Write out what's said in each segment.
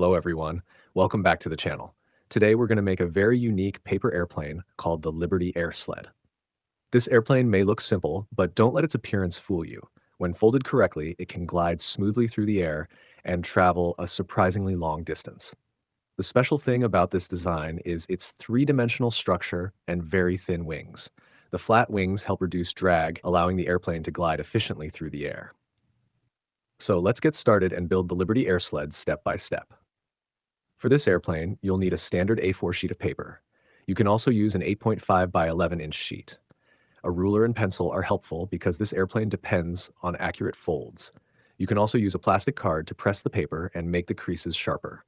Hello everyone, welcome back to the channel. Today we're going to make a very unique paper airplane called the Liberty Air Sled. This airplane may look simple, but don't let its appearance fool you. When folded correctly, it can glide smoothly through the air and travel a surprisingly long distance. The special thing about this design is its three-dimensional structure and very thin wings. The flat wings help reduce drag, allowing the airplane to glide efficiently through the air. So let's get started and build the Liberty Air Sled step by step. For this airplane, you'll need a standard A4 sheet of paper. You can also use an 8.5 by 11-inch sheet. A ruler and pencil are helpful because this airplane depends on accurate folds. You can also use a plastic card to press the paper and make the creases sharper.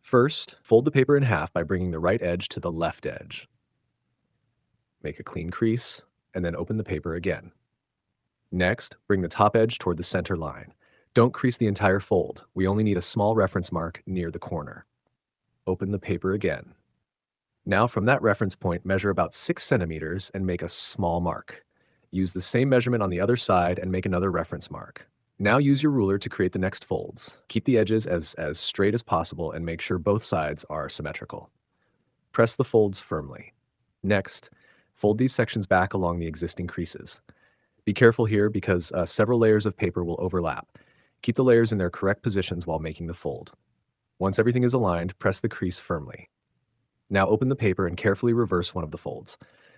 First, fold the paper in half by bringing the right edge to the left edge. Make a clean crease, and then open the paper again. Next, bring the top edge toward the center line. Don't crease the entire fold. We only need a small reference mark near the corner. Open the paper again. Now from that reference point, measure about 6 centimeters and make a small mark. Use the same measurement on the other side and make another reference mark. Now use your ruler to create the next folds. Keep the edges as straight as possible and make sure both sides are symmetrical. Press the folds firmly. Next, fold these sections back along the existing creases. Be careful here because several layers of paper will overlap. Keep the layers in their correct positions while making the fold. Once everything is aligned, press the crease firmly. Now open the paper and carefully reverse one of the folds.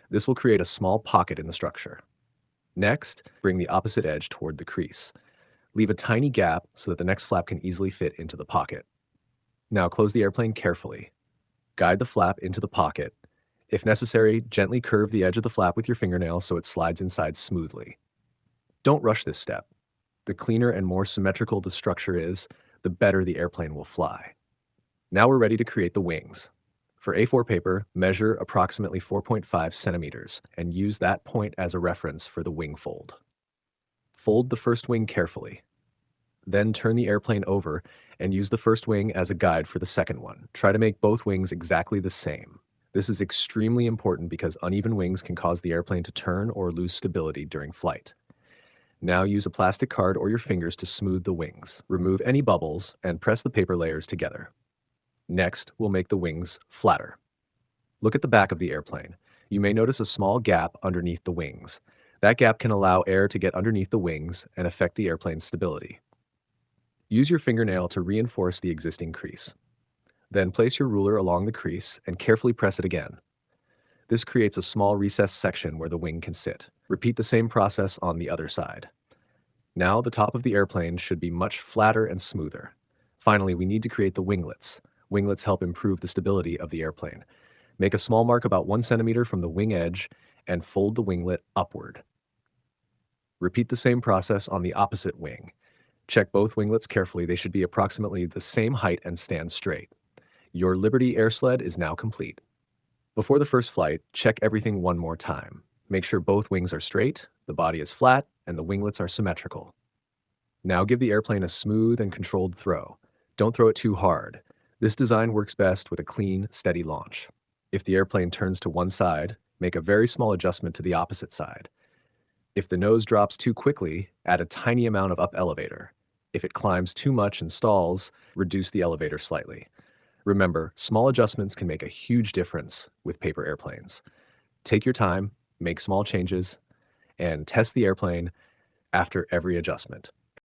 This will create a small pocket in the structure. Next, bring the opposite edge toward the crease. Leave a tiny gap so that the next flap can easily fit into the pocket. Now close the airplane carefully. Guide the flap into the pocket. If necessary, gently curve the edge of the flap with your fingernail so it slides inside smoothly. Don't rush this step. The cleaner and more symmetrical the structure is, the better the airplane will fly. Now we're ready to create the wings. For A4 paper, measure approximately 4.5 centimeters and use that point as a reference for the wing fold. Fold the first wing carefully. Then turn the airplane over and use the first wing as a guide for the second one. Try to make both wings exactly the same. This is extremely important because uneven wings can cause the airplane to turn or lose stability during flight. Now use a plastic card or your fingers to smooth the wings. Remove any bubbles and press the paper layers together. Next, we'll make the wings flatter. Look at the back of the airplane. You may notice a small gap underneath the wings. That gap can allow air to get underneath the wings and affect the airplane's stability. Use your fingernail to reinforce the existing crease. Then place your ruler along the crease and carefully press it again. This creates a small recessed section where the wing can sit. Repeat the same process on the other side. Now the top of the airplane should be much flatter and smoother. Finally, we need to create the winglets. Winglets help improve the stability of the airplane. Make a small mark about 1 centimeter from the wing edge and fold the winglet upward. Repeat the same process on the opposite wing. Check both winglets carefully. They should be approximately the same height and stand straight. Your Liberty Air Sled is now complete. Before the first flight, check everything one more time. Make sure both wings are straight, the body is flat, and the winglets are symmetrical. Now give the airplane a smooth and controlled throw. Don't throw it too hard. This design works best with a clean, steady launch. If the airplane turns to one side, make a very small adjustment to the opposite side. If the nose drops too quickly, add a tiny amount of up elevator. If it climbs too much and stalls, reduce the elevator slightly. Remember, small adjustments can make a huge difference with paper airplanes. Take your time, make small changes, and test the airplane after every adjustment.